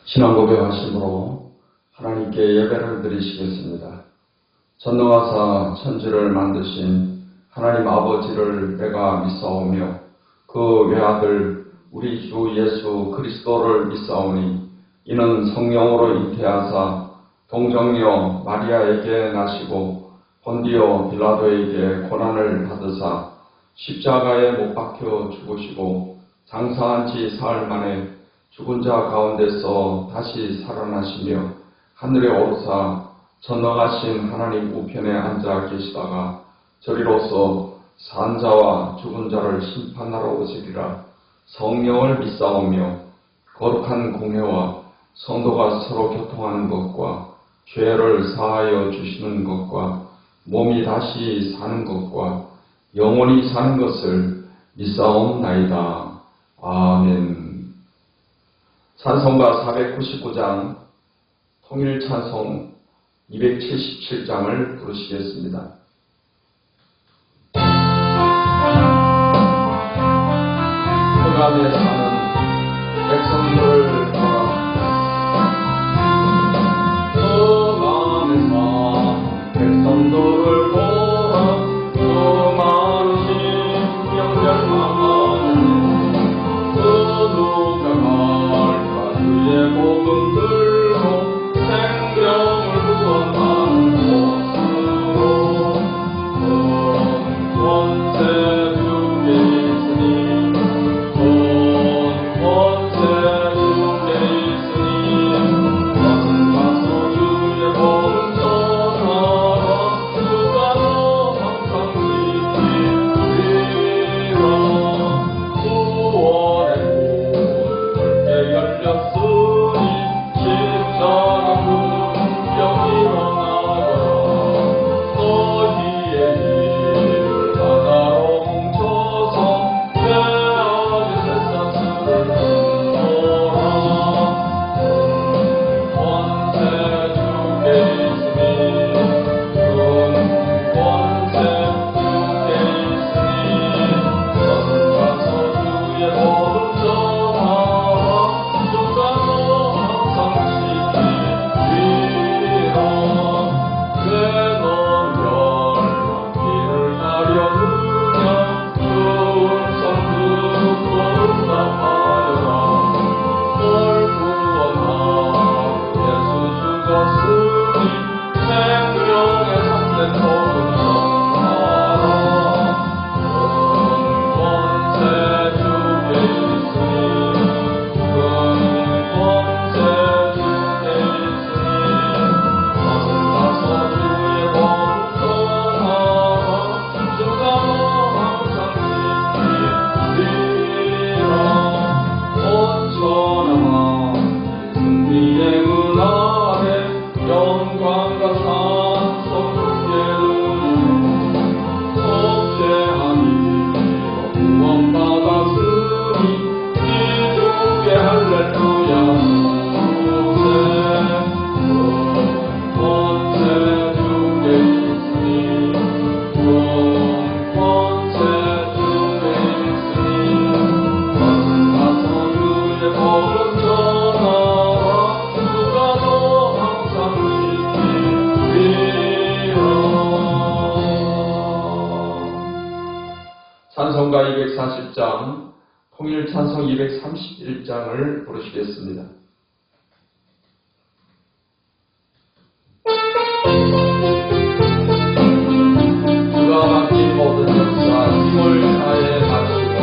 신앙 고백하심으로 하나님께 예배를 드리시겠습니다. 전능하사 천지를 만드신 하나님 아버지를 내가 믿사오며 그 외아들 우리 주 예수 그리스도를 믿사오니 이는 성령으로 잉태하사 동정녀 마리아에게 나시고 본디오 빌라도에게 고난을 받으사 십자가에 못 박혀 죽으시고 장사한 지 사흘 만에 죽은 자 가운데서 다시 살아나시며 하늘에 오르사 전능하신 하나님 우편에 앉아 계시다가 저리로서 산 자와 죽은 자를 심판하러 오시리라. 성령을 믿사오며 거룩한 공회와 성도가 서로 교통하는 것과 죄를 사하여 주시는 것과 몸이 다시 사는 것과 영원히 사는 것을 믿사옵나이다. 아멘. 찬송가 499장, 통일찬송 277장을 부르시겠습니다. 흑암에 사는 백성들을 보라. 흑암에 사는 백성들을 보라. 그 많은 심령 멸망하는 그 누가 주의 복음 들고 생명을 구원하는 곳으로 온 권세 주께 있으니 온 권세 주께 있으니 너는 가서 주의 복음 전하라. 주가 너 항상 지키리라. 구원의 문을 열렸으니 십자가 분명 일어나거라. 너희의 힘을 바다로 뭉쳐서 죄악의 새싹들을 끊어라. 권세 주께 있으니 권세 주께 있으니 너는 가서 주의 복음 전하라. 주가 너 항상 지키리라. 왜 넌 멸망 길을 가려느냐. 그 음성 듣고 응답하여라. 널 구원하러 예수 죽었으니 생명의 참된 복음 전하라. 권세 주께 있으니 권세 주께 있으니 너는 가서 주의 복음 전하라. 주가 너 항상 지키리라. 온 천하가 승리의 은하에 영광과 찬송 주께 누리며 속죄함이 구원받았으니 기쁘게 할렐루야. 권세 주께 있으니 권세 주께 있으니 너는 가서 주의 복음 전하라. 주가 너 항상 지키리라. 찬송가 240장, 통일찬송 231장을 부르시겠습니다. 주가 맡긴 모든 역사 힘을 다해 마치고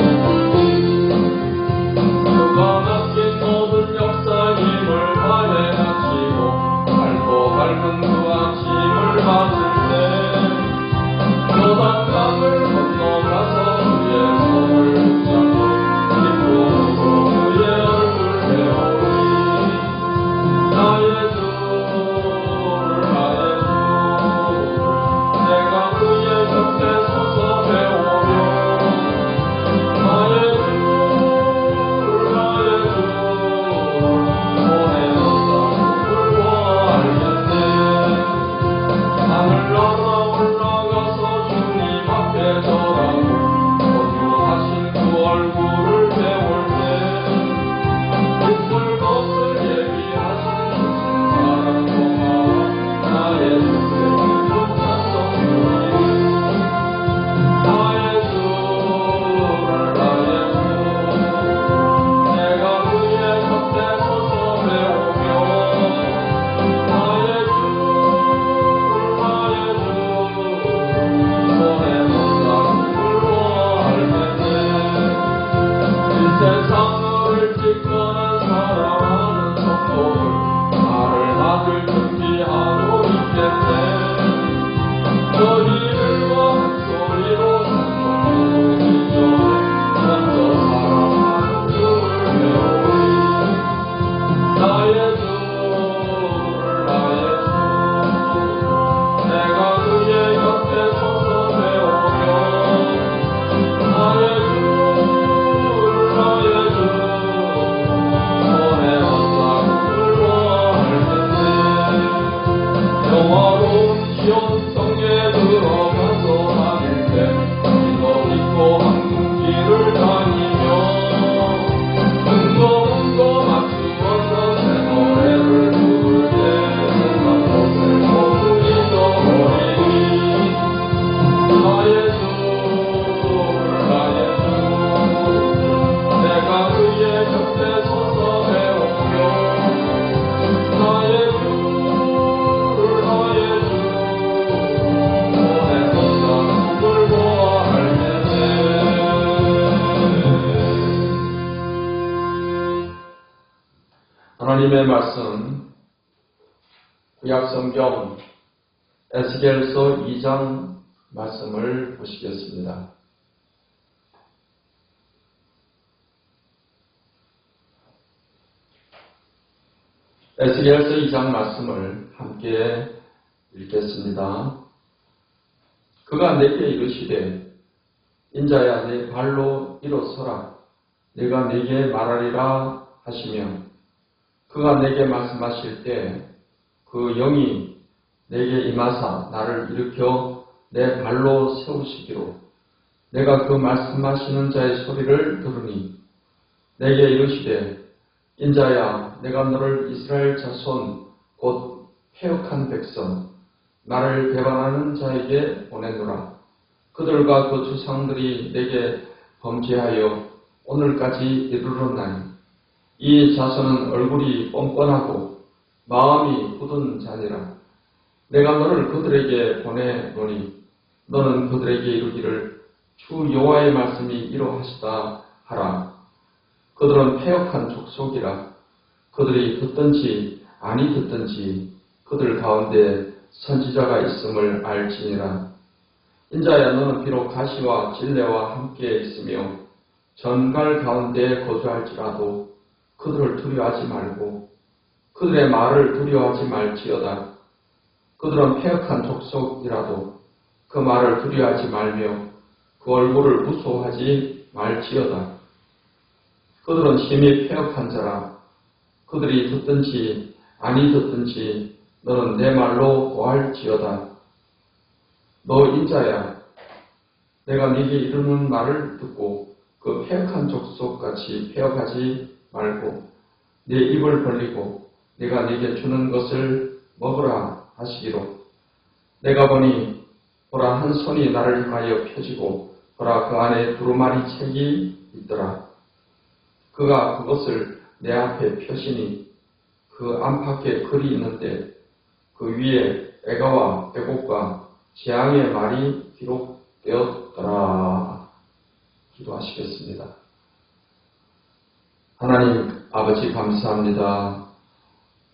주가 맡긴 모든 역사 힘을 다해 마치고 밝고 밝은 그 아침을 맞을 때 요단강을 건너가서 그의 손을 붙잡고 기쁨으로 그의 얼굴 배우리. 나의 주 내가 그의 곁에 서서 배우면 나의 주 손에 언상을 보아할 텐데 영화로운 시온 성에 들어가서 다닐 때 기도 믿고 황금길을 다니며 문도 맞추어서 새 노래를 부를 때 세상 것을 모두 잊어버리니 나의 주 내가 그의 곁에 서서 배우며 나의 주를 손에 언상을 보아할 텐데 하나님의 말씀 구약성경 에스겔서 2장 말씀을 보시겠습니다. 에스겔서 2장 말씀을 함께 읽겠습니다. 그가 내게 이르시되 인자야 내 발로 일어서라 내가 내게 말하리라 하시며 그가 내게 말씀하실 때 그 영이 내게 임하사 나를 일으켜 내 발로 세우시기로 내가 그 말씀하시는 자의 소리를 들으니 내게 이르시되 인자야 내가 너를 이스라엘 자손 곧 패역한 백성 나를 배반하는 자에게 보내노라. 그들과 그 조상들이 내게 범죄하여 오늘까지 이르렀나니 이 자손은 얼굴이 뻔뻔하고 마음이 굳은 자니라. 내가 너를 그들에게 보내노니 너는 그들에게 이르기를 주 여호와의 말씀이 이러하시다 하라. 그들은 패역한 족속이라. 그들이 듣든지 아니 듣든지 그들 가운데 선지자가 있음을 알지니라. 인자야 너는 비록 가시와 진레와 함께 있으며 전갈 가운데 거주할지라도 그들을 두려워하지 말고 그들의 말을 두려워하지 말지어다. 그들은 패역한 족속이라도 그 말을 두려워하지 말며 그 얼굴을 무서워하지 말지어다. 그들은 심히 패역한 자라. 그들이 듣든지 아니 듣든지 너는 내 말로 고할지어다. 너 인자야 내가 네게 이르는 말을 듣고 그 패역한 족속같이 패역하지 말고 네 입을 벌리고 내가 네게 주는 것을 먹으라 하시기로 내가 보니 보라 한 손이 나를 향하여 펴지고 보라 그 안에 두루마리 책이 있더라. 그가 그것을 내 앞에 펴시니 그 안팎에 글이 있는데 그 위에 애가와 애곡과 재앙의 말이 기록되었더라. 기도하시겠습니다. 하나님 아버지 감사합니다.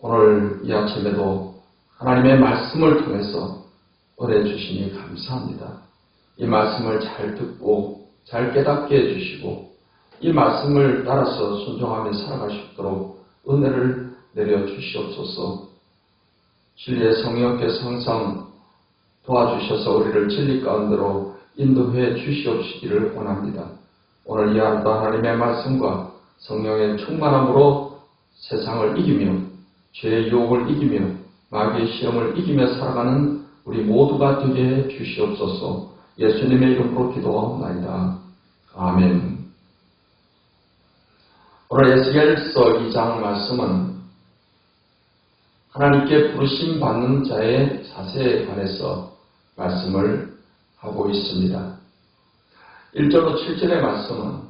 오늘 이 아침에도 하나님의 말씀을 통해서 은혜 주시니 감사합니다. 이 말씀을 잘 듣고 잘 깨닫게 해주시고 이 말씀을 따라서 순종하며 살아갈 수 있도록 은혜를 내려주시옵소서. 진리의 성령께서 항상 도와주셔서 우리를 진리 가운데로 인도해 주시옵시기를 원합니다. 오늘 이 하루도 하나님의 말씀과 성령의 충만함으로 세상을 이기며 죄의 유혹을 이기며 마귀의 시험을 이기며 살아가는 우리 모두가 되게 해 주시옵소서. 예수님의 이름으로 기도하옵나이다. 아멘. 오늘 에스겔서 2장 말씀은 하나님께 부르심 받는 자의 자세에 관해서 말씀을 하고 있습니다. 1절로 7절의 말씀은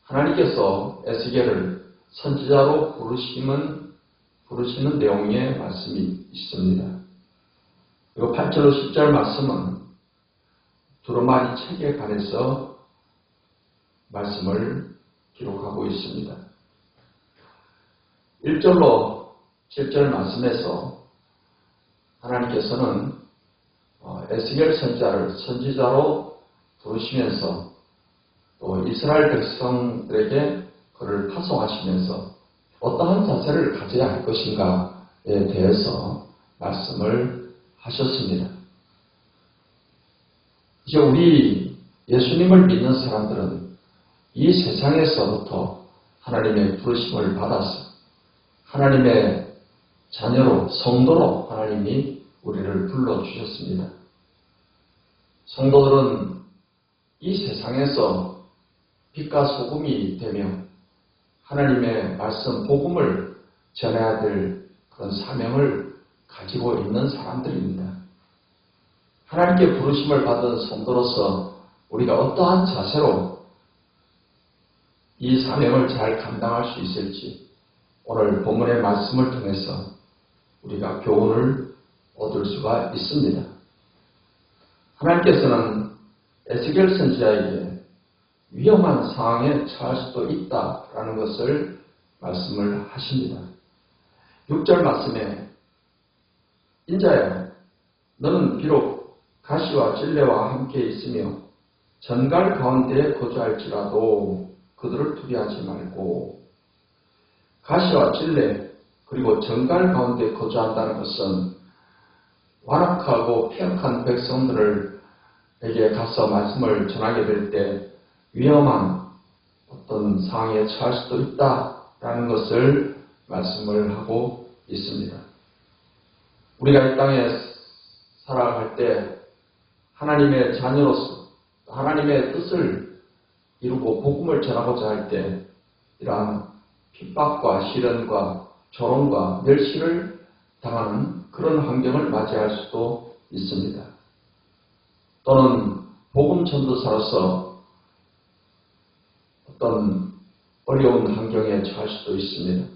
하나님께서 에스겔을 선지자로 부르시는 내용의 말씀이 있습니다. 그리고 8절로 10절 말씀은 두루마리 책에 관해서 말씀을 기록하고 있습니다. 1절로 7절 말씀에서 하나님께서는 에스겔 선지자를 선지자로 부르시면서 또 이스라엘 백성들에게 그를 파송하시면서 어떠한 자세를 가져야 할 것인가에 대해서 말씀을 하셨습니다. 이제 우리 예수님을 믿는 사람들은 이 세상에서부터 하나님의 부르심을 받아서 하나님의 자녀로, 성도로 하나님이 우리를 불러주셨습니다. 성도들은 이 세상에서 빛과 소금이 되며 하나님의 말씀, 복음을 전해야 될 그런 사명을 가지고 있는 사람들입니다. 하나님께 부르심을 받은 성도로서 우리가 어떠한 자세로 이 사명을 잘 감당할 수 있을지 오늘 본문의 말씀을 통해서 우리가 교훈을 얻을 수가 있습니다. 하나님께서는 에스겔 선지자에게 위험한 상황에 처할 수도 있다라는 것을 말씀을 하십니다. 6절 말씀에 인자야 너는 비록 가시와 찔레와 함께 있으며 전갈 가운데에 거주할지라도 그들을 두려워하지 말고, 가시와 찔레 그리고 전갈 가운데 거주한다는 것은 완악하고 폐역한 백성들에게 가서 말씀을 전하게 될 때 위험한 어떤 상황에 처할 수도 있다라는 것을 말씀을 하고 있습니다. 우리가 이 땅에 살아갈 때 하나님의 자녀로서 하나님의 뜻을 이루고 복음을 전하고자 할 때 이러한 핍박과 시련과 조롱과 멸시를 당하는 그런 환경을 맞이할 수도 있습니다. 또는 복음 전도사로서 어떤 어려운 환경에 처할 수도 있습니다.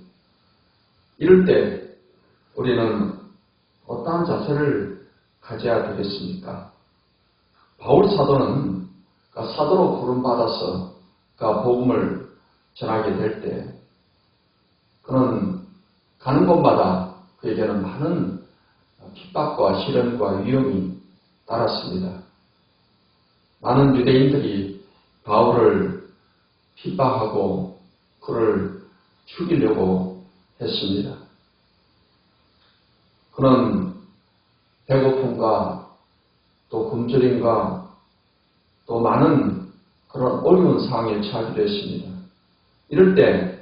이럴 때 우리는 어떠한 자세를 가져야 되겠습니까? 바울 사도는 사도로 부름받아서 복음을 전하게 될 때 그는 가는 곳마다 그에게는 많은 핍박과 시련과 위험이 따랐습니다. 많은 유대인들이 바울을 핍박하고 그를 죽이려고 했습니다. 그는 배고픔과 또 굶주림과 또 많은 그런 어려운 상황에 처하기도 했습니다. 이럴 때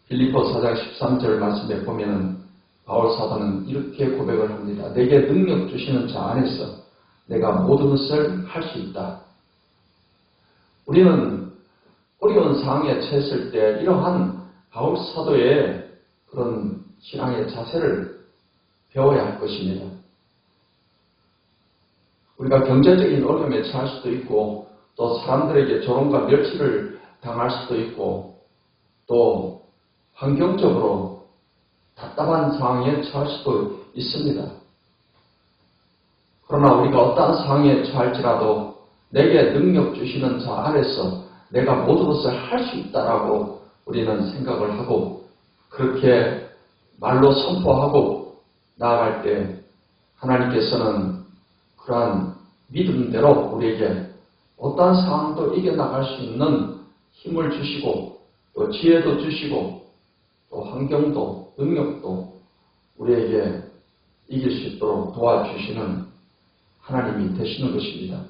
빌립보 4장 13절 말씀에 보면은 바울 사도는 이렇게 고백을 합니다. 내게 능력 주시는 자 안에서 내가 모든 것을 할 수 있다. 우리는 어려운 상황에 처했을 때 이러한 바울 사도의 그런 신앙의 자세를 배워야 할 것입니다. 우리가 경제적인 어려움에 처할 수도 있고 또 사람들에게 조롱과 멸시를 당할 수도 있고 또 환경적으로 답답한 상황에 처할 수도 있습니다. 그러나 우리가 어떠한 상황에 처할지라도 내게 능력 주시는 자 안에서 내가 모든 것을 할 수 있다라고 우리는 생각을 하고 그렇게 말로 선포하고 나아갈 때 하나님께서는 그러한 믿음대로 우리에게 어떠한 상황도 이겨나갈 수 있는 힘을 주시고 또 지혜도 주시고 또 환경도 능력도 우리에게 이길 수 있도록 도와주시는 하나님이 되시는 것입니다.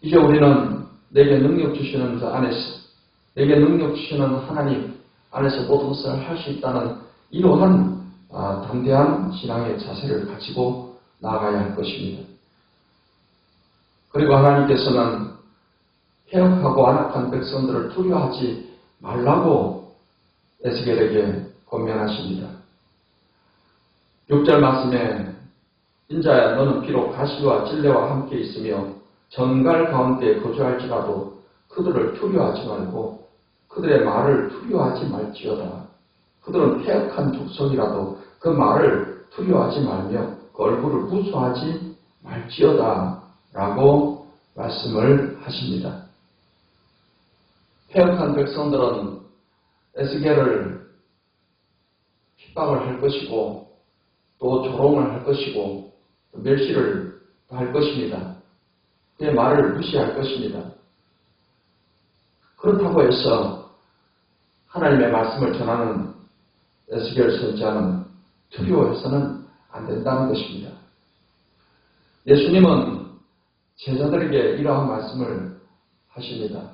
이제 우리는 내게 능력 주시는 자 안에서 내게 능력 주시는 하나님 안에서 모든 것을 할 수 있다는 이러한 담대한 신앙의 자세를 가지고 나아가야 할 것입니다. 그리고 하나님께서는 폐역하고 안악한 백성들을 두려워하지 말라고 에스겔에게 권면하십니다. 6절 말씀에 인자야 너는 비록 가시와 찔레와 함께 있으며 전갈 가운데 거주할지라도 그들을 두려워하지 말고 그들의 말을 두려워하지 말지어다. 그들은 폐역한 족속이라도 그 말을 두려워하지 말며 그 얼굴을 무수하지 말지어다 라고 말씀을 하십니다. 폐역한 백성들은 에스겔을 핍박을 할 것이고 또 조롱을 할 것이고 또 멸시를 할 것입니다. 그의 말을 무시할 것입니다. 그렇다고 해서 하나님의 말씀을 전하는 에스겔 선지자는 두려워해서는 안 된다는 것입니다. 예수님은 제자들에게 이러한 말씀을 하십니다.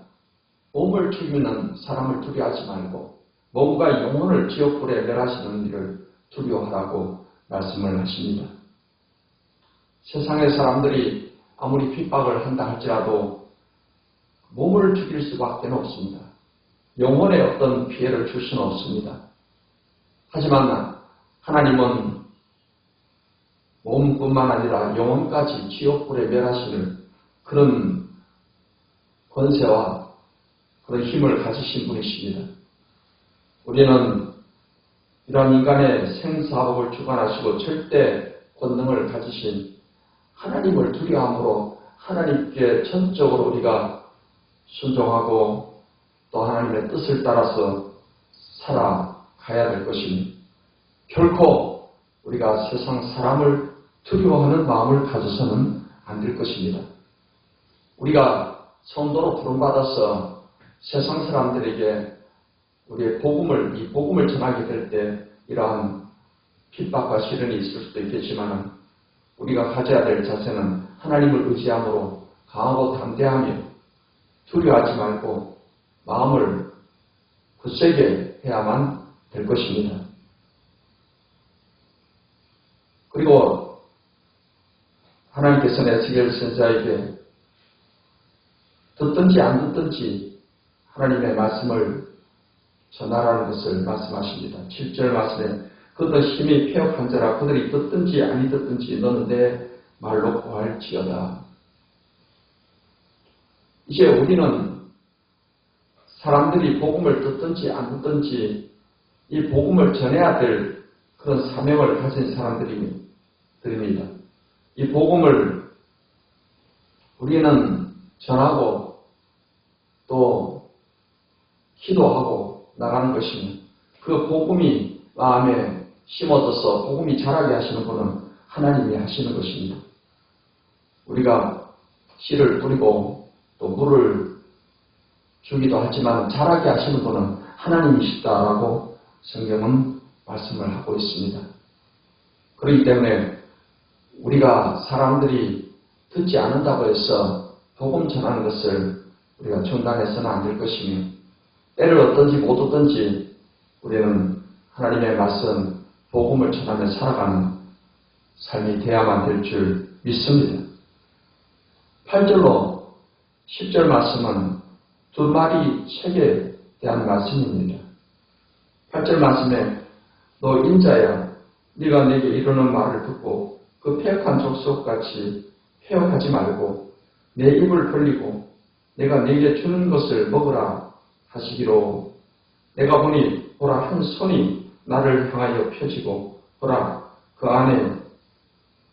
몸을 죽이는 사람을 두려워하지 말고 몸과 영혼을 지옥불에 멸하시는 일을 두려워하라고 말씀을 하십니다. 세상의 사람들이 아무리 핍박을 한다 할지라도 몸을 죽일 수밖에 없습니다. 영혼에 어떤 피해를 줄 수는 없습니다. 하지만 하나님은 몸뿐만 아니라 영혼까지 지옥불에 멸하시는 그런 권세와 그런 힘을 가지신 분이십니다. 우리는 이러한 인간의 생사복을 주관하시고 절대 권능을 가지신 하나님을 두려워함으로 하나님께 전적으로 우리가 순종하고 또 하나님의 뜻을 따라서 살아가야 될 것입니다. 결코 우리가 세상 사람을 두려워하는 마음을 가져서는 안 될 것입니다. 우리가 성도로 부름받아서 세상 사람들에게 우리의 이 복음을 전하게 될 때 이러한 핍박과 시련이 있을 수도 있겠지만 우리가 가져야 될 자세는 하나님을 의지함으로 강하고 담대하며 두려워하지 말고 마음을 굳세게 해야만 될 것입니다. 그리고 하나님께서는 에스겔 선지자에게 듣든지 안 듣든지 하나님의 말씀을 전하라는 것을 말씀하십니다. 7절 말씀에 그들 힘이 폐역한 자라 그들이 듣든지 아니 듣든지 너는 내 말로 고할지어다. 이제 우리는 사람들이 복음을 듣든지 안 듣든지 이 복음을 전해야 될 그런 사명을 가진 사람들입니다. 이 복음을 우리는 전하고 또 기도하고 나가는 것입니다. 그 복음이 마음에 심어져서 복음이 자라게 하시는 분은 하나님이 하시는 것입니다. 우리가 씨를 뿌리고 또 물을 주기도 하지만 자라게 하시는 분은 하나님이시다라고 성경은 말씀을 하고 있습니다. 그렇기 때문에 우리가 사람들이 듣지 않는다고 해서 복음 전하는 것을 우리가 중단해서는 안 될 것이며 때를 얻든지 못 얻든지 우리는 하나님의 말씀 복음을 전하며 살아가는 삶이 되어야만 될 줄 믿습니다. 8절로 10절 말씀은 두루마리 책에 대한 말씀입니다. 8절 말씀에 너 인자야 네가 내게 이르는 말을 듣고 그 폐역한 족속같이 폐역하지 말고 내 입을 벌리고 내가 네게 주는 것을 먹으라 하시기로 내가 보니 보라 한 손이 나를 향하여 펴지고 보라 그 안에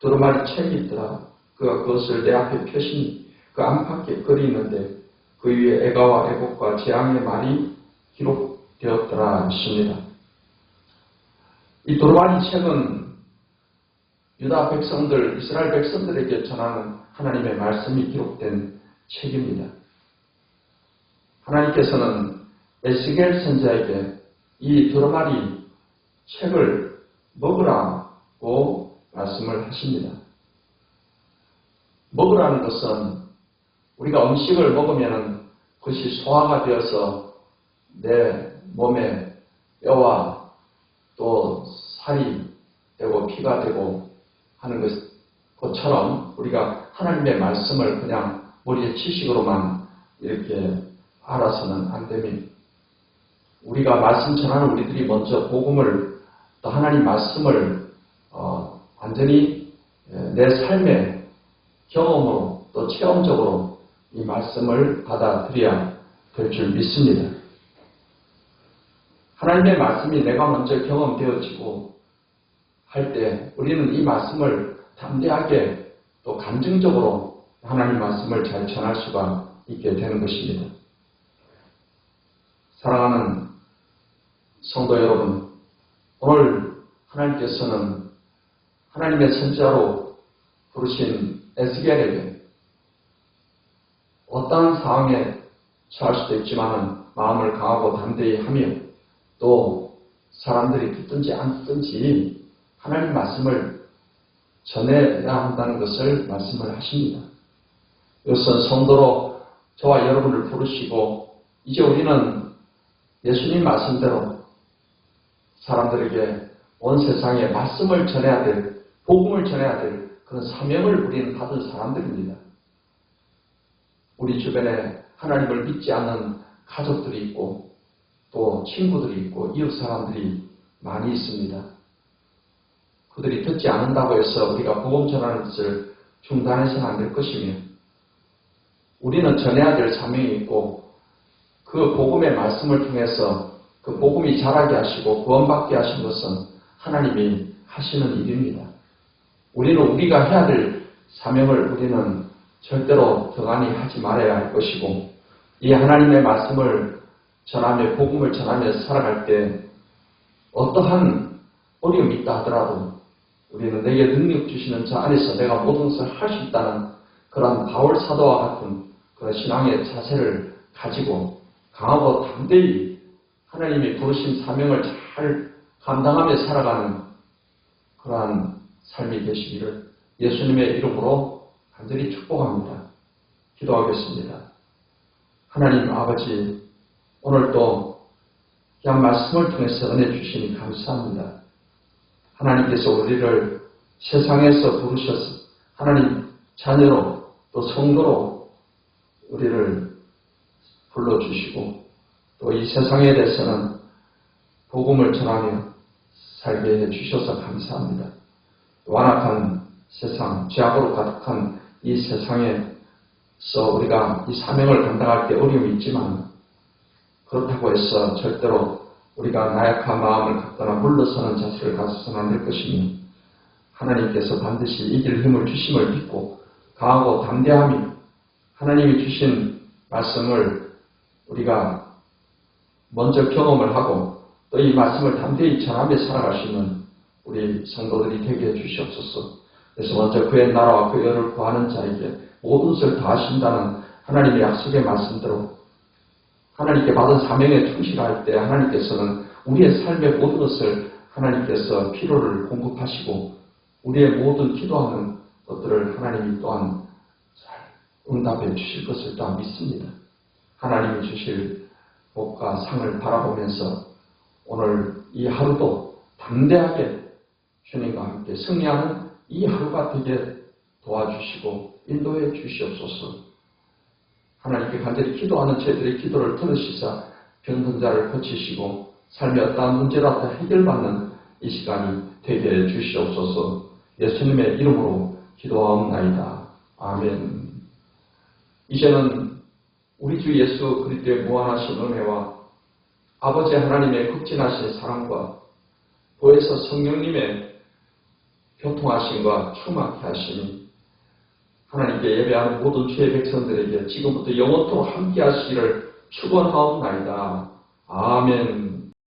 두루마리 책이 있더라. 그가 그것을 내 앞에 펴시니 그 안팎에 글이 있는데 그 위에 애가와 애곡과 재앙의 말이 기록되었더라 하십니다. 이 두루마리 책은 유다 백성들, 이스라엘 백성들에게 전하는 하나님의 말씀이 기록된 책입니다. 하나님께서는 에스겔 선지자에게 이 두루마리 책을 먹으라고 말씀을 하십니다. 먹으라는 것은 우리가 음식을 먹으면 그것이 소화가 되어서 내 몸에 뼈와 또 살이 되고 피가 되고 하는 것처럼 우리가 하나님의 말씀을 그냥 머리에 지식으로만 이렇게 알아서는 안 됩니다. 우리가 말씀 전하는 우리들이 먼저 복음을 또 하나님 말씀을 완전히 내 삶의 경험으로 또 체험적으로 이 말씀을 받아들여야 될 줄 믿습니다. 하나님의 말씀이 내가 먼저 경험되어지고 할 때 우리는 이 말씀을 담대하게 또 감정적으로 하나님 말씀을 잘 전할 수가 있게 되는 것입니다. 사랑하는 성도 여러분, 오늘 하나님께서는 하나님의 선지자로 부르신 에스겔에게 어떠한 상황에 처할 수도 있지만 마음을 강하고 담대히 하며 또 사람들이 듣든지 안 듣든지 하나님 말씀을 전해야 한다는 것을 말씀을 하십니다. 이것은 성도로 저와 여러분을 부르시고 이제 우리는 예수님 말씀대로 사람들에게 온 세상에 말씀을 전해야 될, 복음을 전해야 될 그런 사명을 우리는 받은 사람들입니다. 우리 주변에 하나님을 믿지 않는 가족들이 있고 또 친구들이 있고 이웃 사람들이 많이 있습니다. 그들이 듣지 않는다고 해서 우리가 복음 전하는 것을 중단해서는 안 될 것이며 우리는 전해야 될 사명이 있고 그 복음의 말씀을 통해서 그 복음이 자라게 하시고 구원받게 하신 것은 하나님이 하시는 일입니다. 우리는 우리가 해야 될 사명을 우리는 절대로 등한히 하지 말아야 할 것이고 이 하나님의 말씀을 전하며 복음을 전하며 살아갈 때 어떠한 어려움이 있다 하더라도 우리는 내게 능력 주시는 자 안에서 내가 모든 것을 할 수 있다는 그런 바울 사도와 같은 그런 신앙의 자세를 가지고 강하고 담대히 하나님이 부르신 사명을 잘 감당하며 살아가는 그러한 삶이 되시기를 예수님의 이름으로 간절히 축복합니다. 기도하겠습니다. 하나님 아버지, 오늘도 그냥 말씀을 통해서 은혜 주시니 감사합니다. 하나님께서 우리를 세상에서 부르셔서 하나님 자녀로 또 성도로 우리를 불러주시고 또 이 세상에 대해서는 복음을 전하며 살게 해주셔서 감사합니다. 완악한 세상, 죄악으로 가득한 이 세상에서 우리가 이 사명을 감당할 때 어려움이 있지만 그렇다고 해서 절대로 우리가 나약한 마음을 갖거나 물러서는 자세를 가져서는 안 될 것이며 하나님께서 반드시 이길 힘을 주심을 믿고 강하고 담대함이 하나님이 주신 말씀을 우리가 먼저 경험을 하고 또 이 말씀을 담대히 전하며 살아갈 수 있는 우리 성도들이 되게 해주시옵소서. 그래서 먼저 그의 나라와 그 의를 구하는 자에게 모든 것을 다 하신다는 하나님의 약속의 말씀대로 하나님께 받은 사명에 충실할 때 하나님께서는 우리의 삶의 모든 것을 하나님께서 필요를 공급하시고 우리의 모든 기도하는 것들을 하나님이 또한 잘 응답해 주실 것을 또한 믿습니다. 하나님이 주실 복과 상을 바라보면서 오늘 이 하루도 담대하게 주님과 함께 승리하는 이 하루가 되게 도와주시고 인도해 주시옵소서. 하나님께 간절히 기도하는 저희들의 기도를 들으시사 병든 자를 고치시고 삶의 어떠한 문제라도 해결받는 이 시간이 되게 해 주시옵소서. 예수님의 이름으로 기도하옵나이다. 아멘. 이제는 우리 주 예수 그리스도의 무한하신 은혜와 아버지 하나님의 극진하신 사랑과 보혜사 성령님의 교통하심과 충만케 하시니 하나님께 예배하는 모든 주의 백성들에게 지금부터 영원토록 함께 하시기를 축원하옵나이다. 아멘.